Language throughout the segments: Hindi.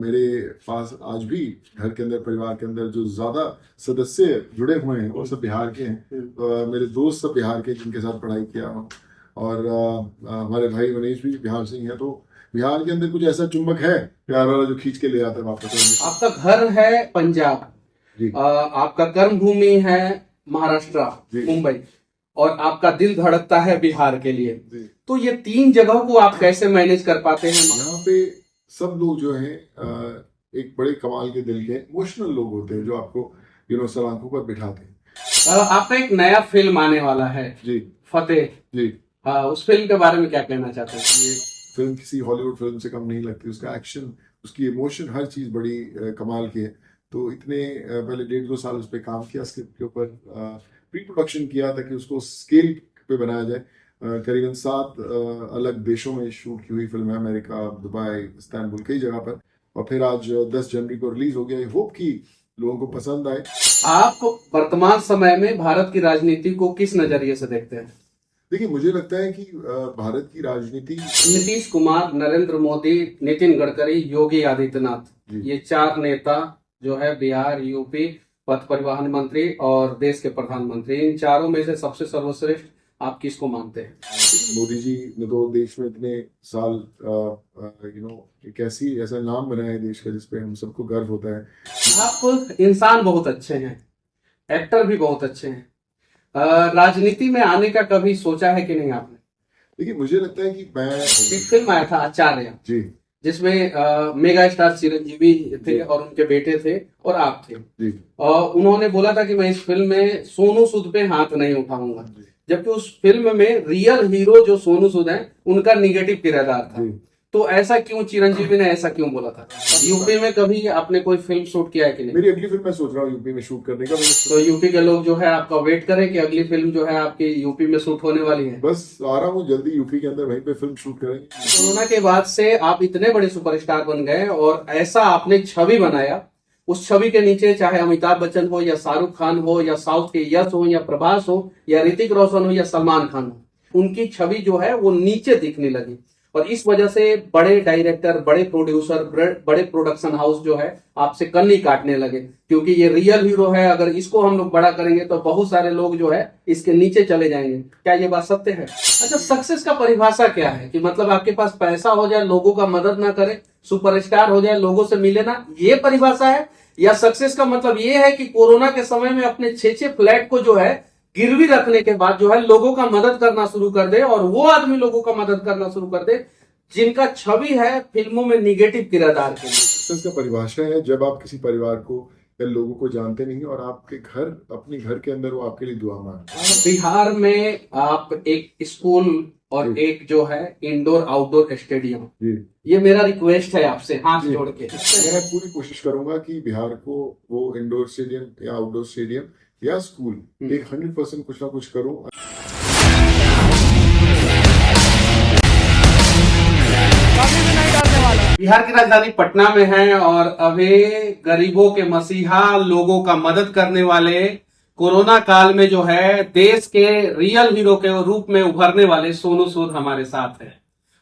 मेरे पास आज भी घर के अंदर, परिवार के अंदर जो ज्यादा सदस्य जुड़े हुए हैं वो सब बिहार के हैं। मेरे दोस्त सब बिहार के जिनके साथ पढ़ाई किया हूँ। और हमारे भाई मनीष भी बिहार से ही हैं। तो बिहार के अंदर कुछ ऐसा चुंबक है प्यार वाला जो खींच के ले आता है वापस। आपका घर है पंजाब, जी आपका कर्म भूमि है महाराष्ट्र, जी। मुंबई, और आपका दिल धड़कता है बिहार के लिए। जी। तो ये तीन जगहों को आप कैसे मैनेज कर पाते हैं? यहाँ पे सब लोग जो हैं एक बड़े कमाल के दिल के इमोशनल लोग होते हैं जो आपको सर आंखों पर बिठाते हैं। आपका एक नया फिल्म आने वाला है जी फतेह। जी। उस फिल्म के बारे में क्या कहना चाहते हैं? ये फिल्म किसी हॉलीवुड फिल्म से कम नहीं लगती। उसका एक्शन, उसकी इमोशन, हर चीज बड़ी कमाल की है। तो इतने पहले 1.5-2 साल उस पर काम किया, स्क्रिप्ट के ऊपर प्री प्रोडक्शन किया ताकि उसको स्केल पे बनाया जाए। करीबन 7 अलग देशों में शूट की हुई फिल्म है, अमेरिका, दुबई, इस्तांबुल, कई जगह पर। और फिर आज 10 जनवरी को रिलीज हो गया। आई होप कि लोगों को पसंद आए। आप वर्तमान समय में भारत की राजनीति को किस नजरिए से देखते हैं? देखिए, मुझे लगता है कि भारत की राजनीति, नीतीश कुमार, नरेंद्र मोदी, नितिन गडकरी, योगी आदित्यनाथ, जी। ये 4 नेता जो है बिहार, यूपी, पथ परिवहन मंत्री और देश के प्रधानमंत्री, इन चारों में से सबसे सर्वश्रेष्ठ आप किसको मानते हैं? मोदी जी ने तो देश में इतने साल एक ऐसा नाम बनाया है देश का जिसपे हम सबको गर्व होता है। आप इंसान बहुत अच्छे हैं, एक्टर भी बहुत अच्छे हैं। राजनीति में आने का कभी सोचा है कि नहीं आपने? देखिए, मुझे लगता है कि मैं एक फिल्म आया था आचार्य, जी जिसमें मेगा स्टार चिरंजीवी थे और उनके बेटे थे और आप थे। जी उन्होंने बोला था कि मैं इस फिल्म में सोनू सूद पे हाथ नहीं उठाऊंगा, जी जबकि उस फिल्म में रियल हीरो जो सोनू सूद हैं उनका निगेटिव किरदार था। जी। तो ऐसा क्यों चिरंजीवी ने ऐसा क्यों बोला था? यूपी में कभी आपने कोई फिल्म शूट किया है कि नहीं? मेरी अगली फिल्म मैं सोच रहा हूँ यूपी में शूट करने का। तो यूपी के लोग जो है आपका वेट करें कि अगली फिल्म जो है आपकी यूपी में शूट होने वाली है? बस आ रहा हूँ जल्दी यूपी के अंदर, वहीं पे फिल्म शूट करेंगे। कोरोना के बाद से आप इतने बड़े सुपरस्टार बन गए और ऐसा आपने छवि बनाया, उस छवि के नीचे चाहे अमिताभ बच्चन हो या शाहरुख खान हो या साउथ के यश हो या प्रभास हो या ऋतिक रोशन हो या सलमान खान हो, उनकी छवि जो है वो नीचे दिखने लगी। और इस वजह से बड़े डायरेक्टर, बड़े प्रोड्यूसर, बड़े प्रोडक्शन हाउस जो है आपसे कन्नी काटने लगे, क्योंकि ये रियल हीरो है, अगर इसको हम लोग बड़ा करेंगे तो बहुत सारे लोग जो है इसके नीचे चले जाएंगे। क्या ये बात सत्य है? अच्छा, सक्सेस का परिभाषा क्या है? कि मतलब आपके पास पैसा हो जाए, लोगों का मदद ना करे, सुपरस्टार हो जाए, लोगों से मिले ना, ये परिभाषा है? या सक्सेस का मतलब ये है कि कोरोना के समय में अपने 6 फ्लैट को जो है गिरवी रखने के बाद जो है लोगों का मदद करना शुरू कर दे, और वो आदमी लोगों का मदद करना शुरू कर दे जिनका छवि है फिल्मों में निगेटिव किरदार के लिए? सक्सेस का परिभाषा है जब आप किसी परिवार को या लोगों को जानते नहीं और आपके घर, अपने घर के अंदर वो आपके लिए दुआ मांगते। बिहार में आप एक स्कूल और एक जो है इंडोर आउटडोर स्टेडियम, जी, ये मेरा रिक्वेस्ट है आपसे हाथ जोड़ के। मैं पूरी कोशिश करूंगा कि बिहार को वो इंडोर स्टेडियम या आउटडोर स्टेडियम या स्कूल एक 100% कुछ ना कुछ करूं। बिहार की राजधानी पटना में है और अभी गरीबों के मसीहा, लोगों का मदद करने वाले, कोरोना काल में जो है देश के रियल हीरो के रूप में उभरने वाले सोनू सूद हमारे साथ है।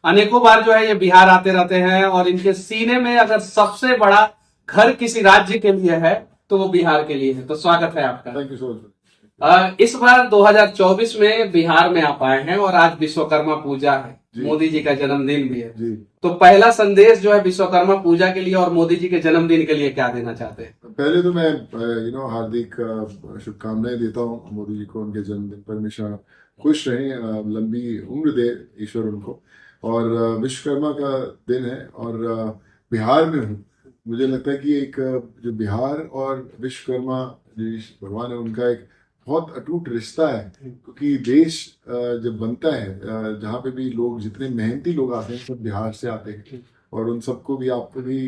अनेकों बार जो है ये बिहार आते रहते हैं और इनके सीने में अगर सबसे बड़ा घर किसी राज्य के लिए है तो वो बिहार के लिए है। तो स्वागत है आपका। Thank you so much. इस बार 2024 में बिहार में आप आए हैं और आज विश्वकर्मा पूजा है, मोदी जी का जन्मदिन भी है जी। तो पहला संदेश जो है विश्वकर्मा पूजा के लिए और मोदी जी के जन्मदिन के लिए क्या देना चाहते हैं? पहले तो मैं हार्दिक शुभकामनाएं देता हूँ मोदी जी को उनके जन्मदिन पर। हमेशा खुश रहें, लंबी उम्र दे ईश्वर उनको। और विश्वकर्मा का दिन है और बिहार में हूँ। मुझे लगता है कि एक जो बिहार और विश्वकर्मा जो भगवान है उनका एक बहुत अटूट रिश्ता है, क्योंकि देश जब बनता है, जहाँ पे भी लोग, जितने मेहनती लोग आते हैं सब बिहार से आते हैं। और उन सबको भी, आपको भी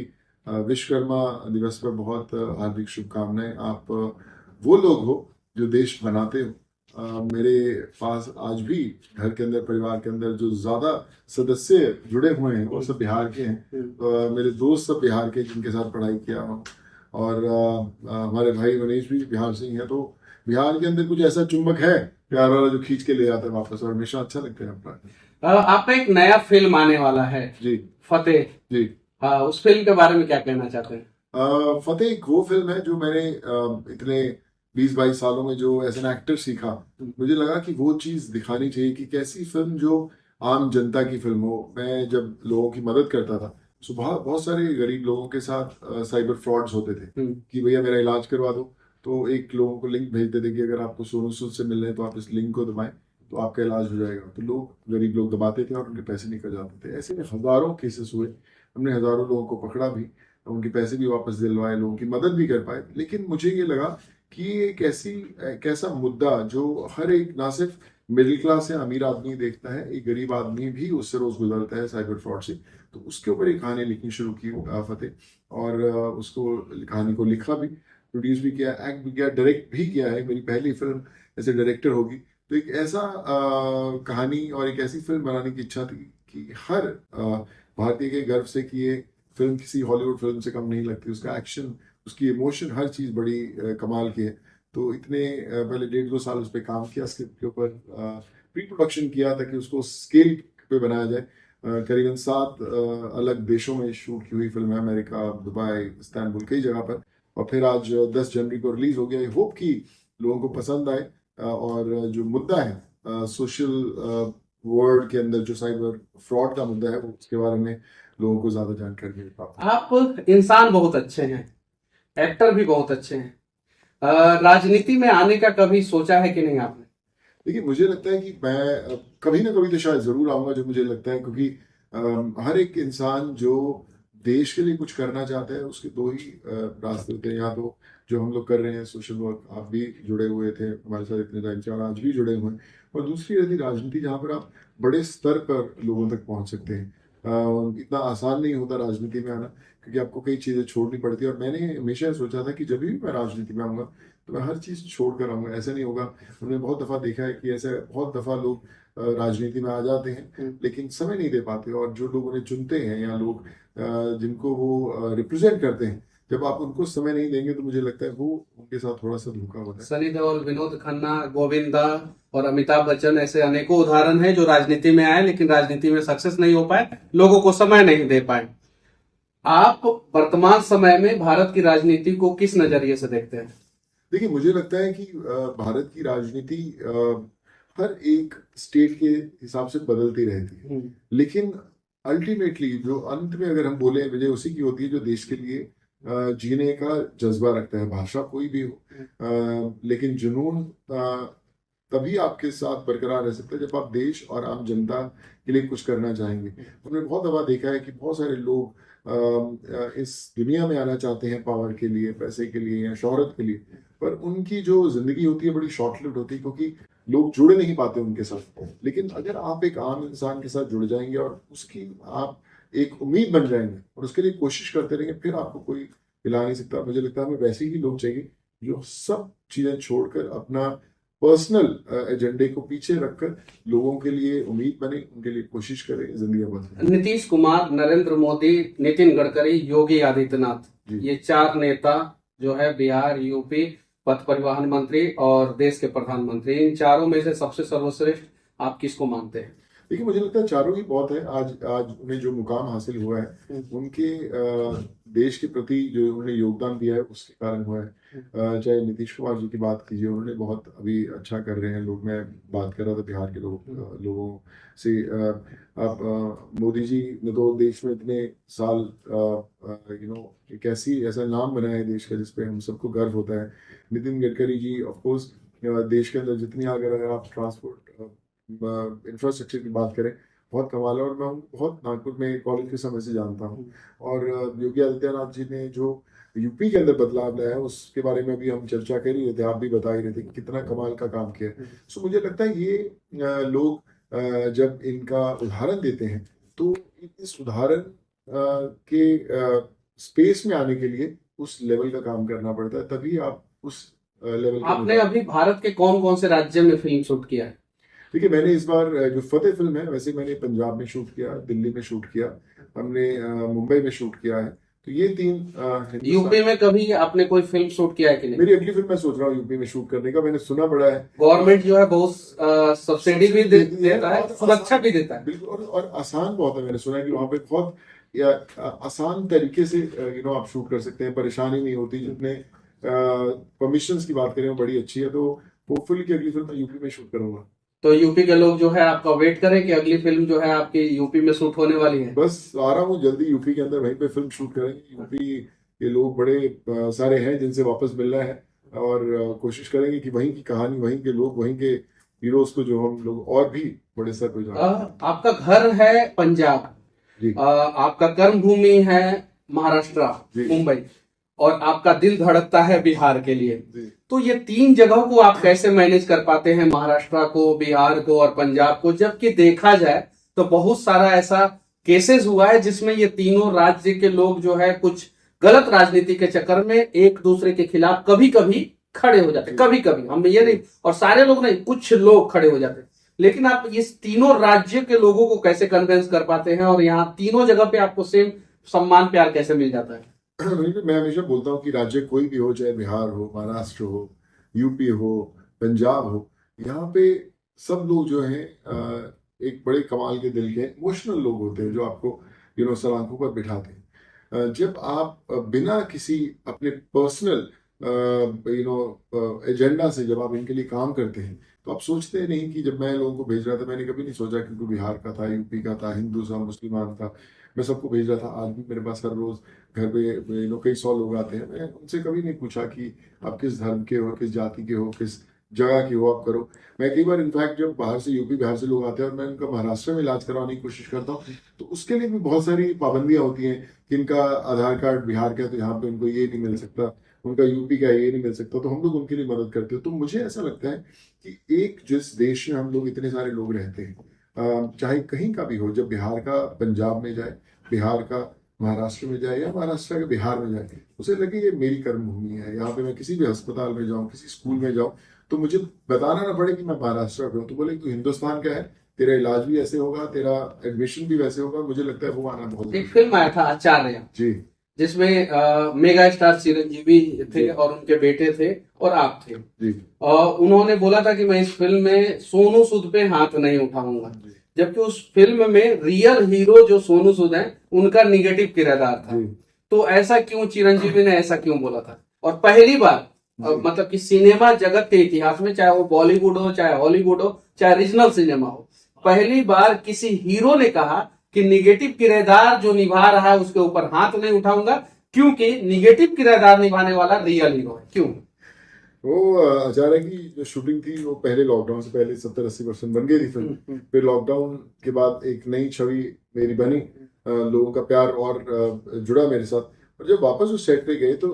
विश्वकर्मा दिवस पर बहुत हार्दिक शुभकामनाएं। आप वो लोग हो जो देश बनाते हो। मेरे पास आज भी घर के अंदर, परिवार के अंदर जो ज्यादा सदस्य जुड़े हुए हैं वो सब बिहार के हैं। मेरे दोस्त सब बिहार के जिनके साथ पढ़ाई किया हूँ। और हमारे भाई मनीष भी बिहार से ही हैं। तो बिहार के अंदर कुछ ऐसा चुंबक है प्यार वाला जो खींच के ले आता है वापस, और हमेशा अच्छा लगता है अपना। आपका एक नया फिल्म आने वाला है जी फतेह। जी। उस फिल्म के बारे में क्या कहना चाहते हैं? फतेह एक वो फिल्म है जो मैंने इतने 20-22 सालों में जो एज एन एक्टर सीखा, मुझे लगा कि वो चीज़ दिखानी चाहिए कि कैसी फिल्म जो आम जनता की फिल्म हो। मैं जब लोगों की मदद करता था, तो बहुत बहुत सारे गरीब लोगों के साथ साइबर फ्रॉड्स होते थे कि भैया मेरा इलाज करवा दो, तो एक लोगों को लिंक भेजते थे कि अगर आपको सोनू सूद से मिलना है तो आप इस लिंक को दबाएं तो आपका इलाज हो जाएगा। तो लोग, गरीब लोग दबाते थे और उनके पैसे निकल जाते थे। ऐसे में हज़ारों केसेस हुए, हमने हज़ारों लोगों को पकड़ा भी, उनके पैसे भी वापस दिलवाए, लोगों की मदद भी कर पाए। लेकिन मुझे ये लगा कि ये एक ऐसा मुद्दा जो हर एक, ना सिर्फ मिडिल क्लास या अमीर आदमी देखता है, एक गरीब आदमी भी उससे रोज गुजरता है साइबर फ्रॉड से। तो उसके ऊपर एक कहानी लिखनी शुरू की फतेह, और उसको, कहानी को लिखा भी, प्रोड्यूस भी किया, एक्ट भी किया, डायरेक्ट भी किया है। मेरी पहली फिल्म ऐसे डायरेक्टर होगी। तो एक ऐसा कहानी और एक ऐसी फिल्म बनाने की इच्छा थी कि हर भारतीय के गर्व से कि ये फिल्म किसी हॉलीवुड फिल्म से कम नहीं लगती। उसका एक्शन, उसकी इमोशन, हर चीज़ बड़ी कमाल की है। तो इतने पहले 1.5-2 साल उस पर काम किया, स्क्रिप्ट के ऊपर प्री प्रोडक्शन किया ताकि उसको स्केल पे बनाया जाए। करीबन 7 अलग देशों में शूट की हुई फिल्म है, अमेरिका, दुबई, इस्तांबुल, कई जगह पर। और फिर आज 10 जनवरी को रिलीज हो गया। आई होप कि लोगों को पसंद आए, और जो मुद्दा है सोशल वर्ल्ड के अंदर, जो साइबर फ्रॉड का मुद्दा है, वो उसके बारे में लोगों को ज्यादा जानकारी मिल पाती है। आप इंसान बहुत अच्छे हैं, एक्टर भी बहुत अच्छे हैं। राजनीति में आने का कभी सोचा है कि नहीं आपने? देखिए, मुझे लगता है कि मैं कभी ना कभी तो शायद जरूर आऊंगा, जो मुझे लगता है, क्योंकि हर एक इंसान जो देश के लिए कुछ करना चाहता है, उसके दो ही रास्ते होते हैं। या तो जो हम लोग कर रहे हैं सोशल वर्क, आप भी जुड़े हुए थे हमारे साथ इतने टाइम से और आज भी जुड़े हुए हैं, और दूसरी रहती राजनीति, जहाँ पर आप बड़े स्तर पर लोगों तक पहुंच सकते हैं। इतना आसान नहीं होता राजनीति में आना, क्योंकि आपको कई चीज़ें छोड़नी पड़ती है। और मैंने हमेशा सोचा था कि जब भी मैं राजनीति में आऊँगा तो मैं हर चीज़ छोड़ कर आऊँगा। ऐसा नहीं होगा। हमने बहुत दफ़ा देखा है कि ऐसे बहुत दफ़ा लोग राजनीति में आ जाते हैं, लेकिन समय नहीं दे पाते। और जो लोग उन्हें चुनते हैं, या लोग जिनको वो रिप्रेजेंट करते हैं, जब आप उनको समय नहीं देंगे, तो मुझे लगता है वो उनके साथ थोड़ा सा धोखा होता है। सनी देओल, विनोद खन्ना, गोविंदा और अमिताभ बच्चन ऐसे अनेकों उदाहरण हैं जो राजनीति में आए लेकिन राजनीति में सक्सेस नहीं हो पाए, लोगों को समय नहीं दे पाए। आप वर्तमान समय में भारत की राजनीति को किस नजरिए से देखते हैं? देखिए, मुझे लगता है कि भारत की राजनीति हर एक स्टेट के हिसाब से बदलती रहती है, लेकिन अल्टीमेटली जो अंत में अगर हम बोले, विजय उसी की होती है जो देश के लिए जीने का जज्बा रखता है। भाषा कोई भी हो, लेकिन जुनून तभी आपके साथ बरकरार रह सकता है जब आप देश और आम जनता के लिए कुछ करना चाहेंगे। हमने बहुत दफा देखा है कि बहुत सारे लोग इस दुनिया में आना चाहते हैं पावर के लिए, पैसे के लिए, या शोहरत के लिए, पर उनकी जो जिंदगी होती है बड़ी शॉर्ट लिव्ड होती है, क्योंकि लोग जुड़ नहीं पाते उनके साथ। लेकिन अगर आप एक आम इंसान के साथ जुड़ जाएंगे और उसकी आप एक उम्मीद बन जाएंगे और उसके लिए कोशिश करते रहेंगे, फिर आपको कोई हिला नहीं सकता। मुझे लगता है हमें वैसे ही लोग चाहिए जो सब चीजें छोड़कर अपना पर्सनल एजेंडे को पीछे रखकर लोगों के लिए उम्मीद बने, उनके लिए कोशिश करें, जिंदगी बदले। नीतीश कुमार, नरेंद्र मोदी, नितिन गडकरी, योगी आदित्यनाथ, ये 4 नेता जो है बिहार, यूपी, पथ परिवहन मंत्री और देश के प्रधानमंत्री, इन चारों में से सबसे सर्वश्रेष्ठ आप किसको मानते हैं? देखिए, मुझे लगता है चारों ही बहुत है। आज उन्हें जो मुकाम हासिल हुआ है, उनके देश के प्रति जो उन्होंने योगदान दिया है, उसके कारण हुआ है। चाहे नीतीश कुमार जी की बात कीजिए, उन्होंने बहुत अभी अच्छा कर रहे हैं लोग। मैं बात कर रहा था बिहार के लोगों से। आप मोदी जी ने तो देश में इतने साल एक ऐसा नाम बनाया है देश का जिसपे हम सबको गर्व होता है। नितिन गडकरी जी, ऑफ कोर्स, देश के अंदर जितनी अगर आप ट्रांसपोर्ट इंफ्रास्ट्रक्चर की बात करें, बहुत कमाल है। और मैं बहुत नागपुर में कॉलेज के समय से जानता हूँ। और योगी आदित्यनाथ जी ने जो यूपी के अंदर बदलाव लाया है, उसके बारे में भी हम चर्चा कर ही रहे थे, आप भी बता ही रहे थे कि कितना कमाल का काम किया है। सो मुझे लगता है ये लोग जब इनका उदाहरण देते हैं, तो इस उदाहरण के स्पेस में आने के लिए उस लेवल का काम करना पड़ता है, तभी आप उस लेवल। आपने अभी भारत के कौन कौन से राज्य में फिल्म शूट किया है? देखिए, मैंने इस बार जो फतेह फिल्म है, वैसे मैंने पंजाब में शूट किया, दिल्ली में शूट किया, हमने मुंबई में शूट किया है। तो ये 3 यूपी में कभी आपने कोई फिल्म शूट किया है कि नहीं? मेरी अगली फिल्म मैं सोच रहा हूँ यूपी में शूट करने का। मैंने सुना बड़ा है, गवर्नमेंट जो है बहुत सब्सिडी भी देता है, सुरक्षा भी देता है। बिल्कुल। और आसान बहुत है। मैंने सुना है कि वहाँ पे बहुत या आसान तरीके से आप शूट कर सकते हैं, परेशानी नहीं होती। जितने परमिशंस की बात करें वो बड़ी अच्छी है, तो होपफुली कि अगली फिल्म मैं यूपी में शूट करूंगा। तो यूपी के लोग जो है आपका वेट करें कि अगली फिल्म जो है आपकी यूपी में शूट होने वाली है? बस आ रहा हूँ जल्दी यूपी के अंदर, वहीं पे फिल्म शूट करेंगे। यूपी के लोग बड़े सारे हैं जिनसे वापस मिलना है, और कोशिश करेंगे कि वहीं की कहानी, वहीं के लोग, वहीं के हीरोज को जो हम लोग और भी बड़े स्तर पर जाएं। आपका घर है पंजाब, जी आपका कर्म भूमि है महाराष्ट्र, जी मुंबई, और आपका दिल धड़कता है बिहार के लिए। जी। तो ये तीन जगहों को आप कैसे मैनेज कर पाते हैं, महाराष्ट्र को, बिहार को और पंजाब को? जबकि देखा जाए तो बहुत सारा ऐसा केसेस हुआ है जिसमें ये तीनों राज्य के लोग जो है कुछ गलत राजनीति के चक्कर में एक दूसरे के खिलाफ कभी कभी खड़े हो जाते, कभी कभी, हम ये नहीं, और सारे लोग नहीं, कुछ लोग खड़े हो जाते। लेकिन आप इस तीनों राज्य के लोगों को कैसे कन्विंस कर पाते हैं, और यहाँ तीनों जगह पे आपको सेम सम्मान प्यार कैसे मिल जाता है? मैं हमेशा बोलता हूँ कि राज्य कोई भी हो, चाहे बिहार हो, महाराष्ट्र हो, यूपी हो, पंजाब हो, यहाँ पे सब लोग जो हैं एक बड़े कमाल के दिल के इमोशनल लोग होते हैं, जो आपको सर आंखों पर बिठाते हैं। जब आप बिना किसी अपने पर्सनल एजेंडा से जब आप इनके लिए काम करते हैं, तो आप सोचते नहीं कि जब मैं लोगों को भेज रहा था, मैंने कभी नहीं सोचा कि कोई बिहार का था, यूपी का था, हिंदू था, मुसलमान था, मैं सबको भेज रहा था। आज भी मेरे पास हर रोज घर पे कई 100 लोग आते हैं, मैं उनसे कभी नहीं पूछा कि आप किस धर्म के हो, किस जाति के हो, किस जगह की हो, आप करो। मैं कई बार इनफैक्ट जब बाहर से यूपी बिहार से लोग आते हैं और मैं उनका महाराष्ट्र में इलाज करवाने की कोशिश करता हूँ, तो उसके लिए भी बहुत सारी पाबंदियां होती हैं कि इनका आधार कार्ड बिहार का है तो यहाँ पे उनको ये नहीं मिल सकता, उनका यूपी का ये नहीं मिल सकता, तो हम लोग उनके लिए मदद करते हैं। तो मुझे ऐसा लगता है कि एक जिस देश में हम लोग इतने सारे लोग रहते हैं, चाहे कहीं का भी हो, जब बिहार का पंजाब में जाए, बिहार का महाराष्ट्र में जाए, या महाराष्ट्र का बिहार में जाए, उसे लगे ये मेरी कर्म भूमि है। यहाँ पे मैं किसी भी अस्पताल में जाऊँ, किसी स्कूल में जाऊँ, तो मुझे बताना ना पड़े कि मैं महाराष्ट्र का हूँ, तो बोले तू हिंदुस्तान का है, तेरा इलाज भी ऐसे होगा, तेरा एडमिशन भी वैसे होगा। मुझे लगता है वो आना बहुत एक फिल्म आया था आचार्य, जी, जिसमें मेगा स्टार चिरंजीवी थे और उनके बेटे थे और आप थे। जी उन्होंने बोला था कि मैं इस फिल्म में सोनू सूद पे हाथ नहीं उठाऊंगा, जबकि उस फिल्म में रियल हीरो जो सोनू सूद हैं उनका निगेटिव किरदार था। तो ऐसा क्यों, चिरंजीवी ने ऐसा क्यों बोला था? और पहली बार मतलब कि सिनेमा जगत के इतिहास में, चाहे वो बॉलीवुड हो, चाहे हॉलीवुड हो, चाहे रीजनल सिनेमा हो, पहली बार किसी हीरो ने कहा कि निगेटिव किरदार जो निभा रहा है उसके ऊपर हाथ नहीं उठाऊंगा, क्योंकि निगेटिव किरदार निभाने वाला रियल हीरो है। क्यों? वो आचार्य की जो शूटिंग थी वो पहले लॉकडाउन से पहले 70-80% बन गई थी फिल्म। फिर लॉकडाउन के बाद एक नई छवि मेरी बनी, लोगों का प्यार और जुड़ा मेरे साथ। और जब वापस उस सेट पे गए तो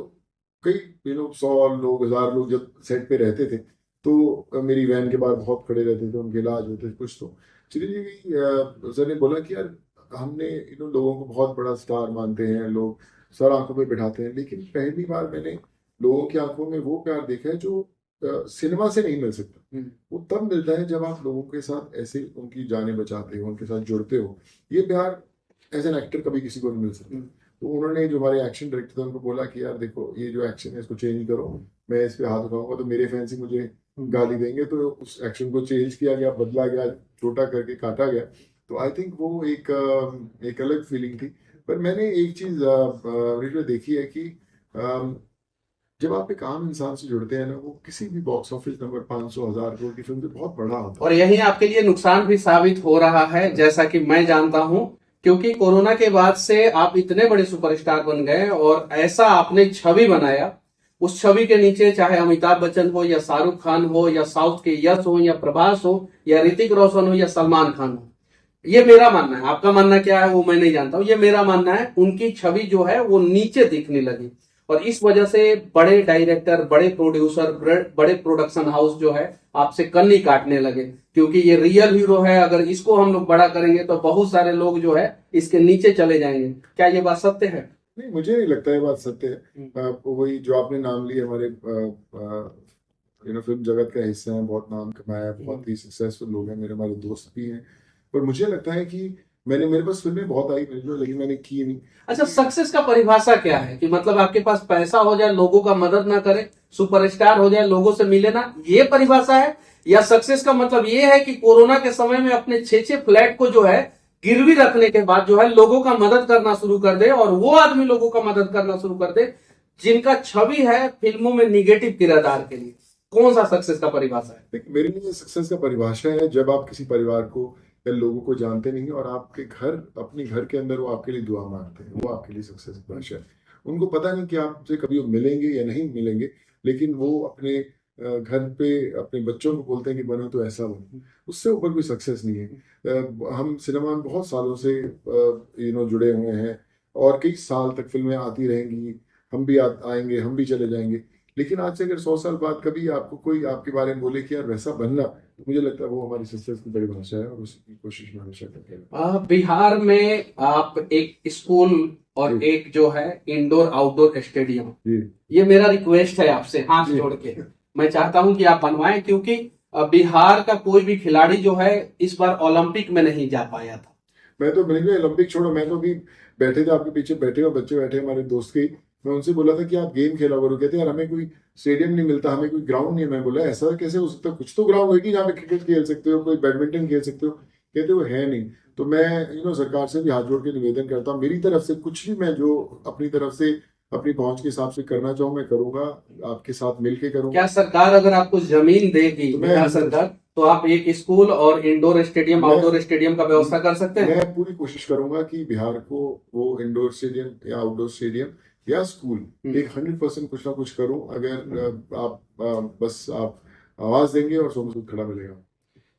कई 100 लोग, 1000 लोग जब सेट पे रहते थे, तो मेरी वैन के बाहर बहुत खड़े रहते थे, उनके इलाज होते थे कुछ। तो चिरंजीवी सर ने बोला कि यार हमने लोगों को बहुत बड़ा स्टार मानते हैं, लोग सर आंखों पे बिठाते हैं, लेकिन पहली बार मैंने लोगों की आंखों में वो प्यार देखा है जो सिनेमा से नहीं मिल सकता। वो तब मिलता है जब आप लोगों के साथ ऐसे उनकी जानें बचाते हो, उनके साथ जुड़ते हो। ये प्यार एज एन एक्टर कभी किसी को नहीं मिल सकता। तो उन्होंने, जो हमारे एक्शन डायरेक्टर थे, उनको बोला कि यार देखो ये जो एक्शन है इसको चेंज करो, मैं इस पे हाथ उठाऊंगा तो मेरे फैंस ही मुझे गाली देंगे। तो उस एक्शन को चेंज किया गया, बदला गया, छोटा करके काटा गया। तो आई थिंक वो एक अलग फीलिंग थी। पर मैंने एक चीज देखी है कि जब आप एक आम इंसान से जुड़ते हैं ना, वो किसी भी बॉक्स ऑफिस नंबर 500, 1000 करोड़ की फिल्म से बहुत बड़ा होता है। और यही आपके लिए नुकसान भी साबित हो रहा है, जैसा कि मैं जानता हूं, क्योंकि कोरोना के बाद से आप इतने बड़े सुपरस्टार बन गए और ऐसा आपने छवि बनाया, उस छवि के नीचे चाहे अमिताभ बच्चन हो या शाहरुख खान हो या साउथ के यश हो या प्रभास हो या ऋतिक रोशन हो या सलमान खान हो। ये मेरा मानना है, आपका मानना क्या है वो मैं नहीं जानता हूं। ये मेरा मानना है, उनकी छवि जो है वो नीचे दिखने लगी, और इस वजह से बड़े डायरेक्टर, बड़े प्रोड्यूसर, बड़े प्रोडक्शन हाउस जो है आपसे कन्नी काटने लगे, क्योंकि ये रियल हीरो है, अगर इसको हम लोग बड़ा करेंगे तो बहुत सारे लोग जो है इसके नीचे चले जाएंगे। क्या ये बात सत्य है? नहीं, मुझे नहीं लगता है बात सत्य है। वही जो आपने नाम लिए, हमारे फिल्म जगत का हिस्सा है, बहुत नाम कमाया, बहुत ही सक्सेसफुल लोग हैं, मेरे हमारे दोस्त भी हैं। पर मुझे लगता है कि मेरे पास फिल्में बहुत आई, लेकिन मैंने की नहीं। अच्छा, सक्सेस का परिभाषा क्या है? कि मतलब आपके पास पैसा हो जाए, लोगों का मदद ना करे, सुपरस्टार हो जाए, लोगों से मिले ना, ये परिभाषा है? या सक्सेस का मतलब ये है कि कोरोना के समय में अपने 6 फ्लैट को जो है गिरवी रखने के बाद जो है लोगों का मदद करना शुरू कर दे, और वो आदमी लोगों का मदद करना शुरू कर दे जिनका छवि है फिल्मों में निगेटिव किरदार के लिए। कौन सा सक्सेस का परिभाषा है? देखिए, मेरे लिए सक्सेस का परिभाषा है जब आप किसी परिवार को या लोगों को जानते नहीं और आपके घर, अपने घर के अंदर वो आपके लिए दुआ मांगते हैं, वो आपके लिए सक्सेस की परिभाषा है। उनको पता नहीं कि आपसे कभी वो मिलेंगे या नहीं मिलेंगे, लेकिन वो अपने घर पे अपने बच्चों को बोलते हैं कि बनो तो ऐसा बनो। उससे ऊपर कोई सक्सेस नहीं है। हम सिनेमा में बहुत सालों से जुड़े हुए हैं और कई साल तक फिल्में आती रहेंगी, हम भी आएंगे, हम भी चले जाएंगे, लेकिन आज से अगर 100 साल बाद कभी आपको कोई आपके बारे में बोले कि यार वैसा बनना, तो मुझे लगता है वो हमारी सक्सेस की बड़ी भाषा है और उसकी कोशिश में हमेशा करते हैं। बिहार में आप एक स्कूल और एक जो है इंडोर आउटडोर स्टेडियम, ये मेरा रिक्वेस्ट है आपसे हाथ जोड़ के, मैं चाहता हूं कि आप बनवाएं, क्योंकि बिहार का कोई भी खिलाड़ी जो है इस बार ओलंपिक में नहीं जा पाया था। मैं तो ओलंपिक छोड़ो, मैं तो भी बैठे थे आपके पीछे, बैठे और बच्चे बैठे हमारे दोस्त के, मैं उनसे बोला था कि आप गेम खेला करो। कहते यार हमें कोई स्टेडियम नहीं मिलता, हमें कोई ग्राउंड नहीं है। मैं बोला ऐसा कैसे हो सकता है, कुछ तो ग्राउंड होगी जहाँ पे क्रिकेट खेल सकते हो, कोई बैडमिंटन खेल सकते हो। कहते वो है नहीं। तो मैं सरकार से भी हाथ जोड़ के निवेदन करता हूँ, मेरी तरफ से कुछ भी मैं जो अपनी तरफ से अपनी पहुंच के हिसाब से करना चाहूँ मैं करूंगा, आपके साथ मिलके करूंगा। क्या सरकार अगर आपको जमीन देगी बिहार सरकार, तो आप एक स्कूल और इंडोर स्टेडियम आउटडोर स्टेडियम का व्यवस्था कर सकते हैं? मैं पूरी कोशिश करूंगा कि बिहार को वो इंडोर स्टेडियम या आउटडोर स्टेडियम या स्कूल एक 100% कुछ ना कुछ करूं। अगर आप बस आप आवाज देंगे और सोनू सूद खड़ा मिलेगा।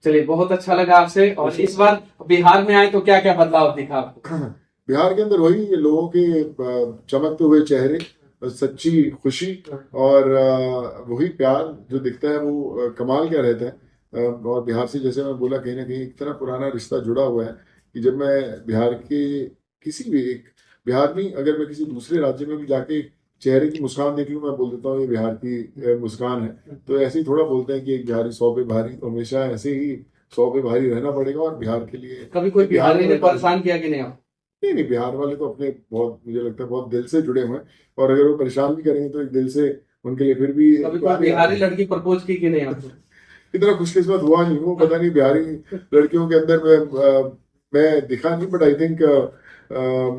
चलिए, बहुत अच्छा लगा आपसे। और इस बार बिहार में आए तो क्या क्या बदलाव दिखा आपको? बिहार के अंदर वही लोगों के चमकते हुए चेहरे, सच्ची खुशी और वही प्यार जो दिखता है, वो कमाल क्या रहता है। और बिहार से जैसे मैं बोला, कहीं ना कहीं इतना पुराना रिश्ता जुड़ा हुआ है कि जब मैं बिहार के किसी भी एक बिहार नहीं, अगर मैं किसी दूसरे राज्य में भी जाके चेहरे की मुस्कान देख लूँ, मैं बोल देता हूँ ये बिहार की मुस्कान है। तो ऐसे ही थोड़ा बोलते हैं कि एक बिहारी 100 पे भारी, तो हमेशा ऐसे ही 100 पे भारी रहना पड़ेगा। और बिहार के लिए कभी कोई बिहारी ने परेशान किया कि नहीं आप? नहीं, बिहार वाले तो अपने बहुत, मुझे लगता है बहुत दिल से जुड़े हुए हैं, और अगर वो परेशान भी करेंगे तो एक दिल से उनके लिए फिर भी। कभी कोई बिहारी लड़की प्रपोज की कि नहीं आपको? इतना खुशकिस्मत हुआ नहीं, वो पता नहीं बिहारी लड़कियों के अंदर मैं दिखा नहीं, but I think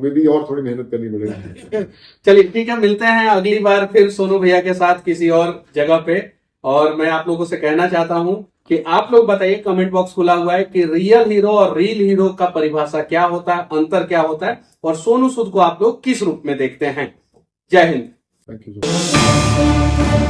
may be और थोड़ी मेहनत करनी पड़ेगी। चलिए ठीक है, मिलते हैं अगली बार फिर सोनू भैया के साथ किसी और जगह पे। और मैं आप लोगों से कहना चाहता हूं कि आप लोग बताइए, कमेंट बॉक्स खुला हुआ है, कि रियल हीरो और रील हीरो का परिभाषा क्या होता है, अंतर क्या होता है, और सोनू सूद को आप लोग किस रूप में देखते हैं। जय हिंद। Thank you.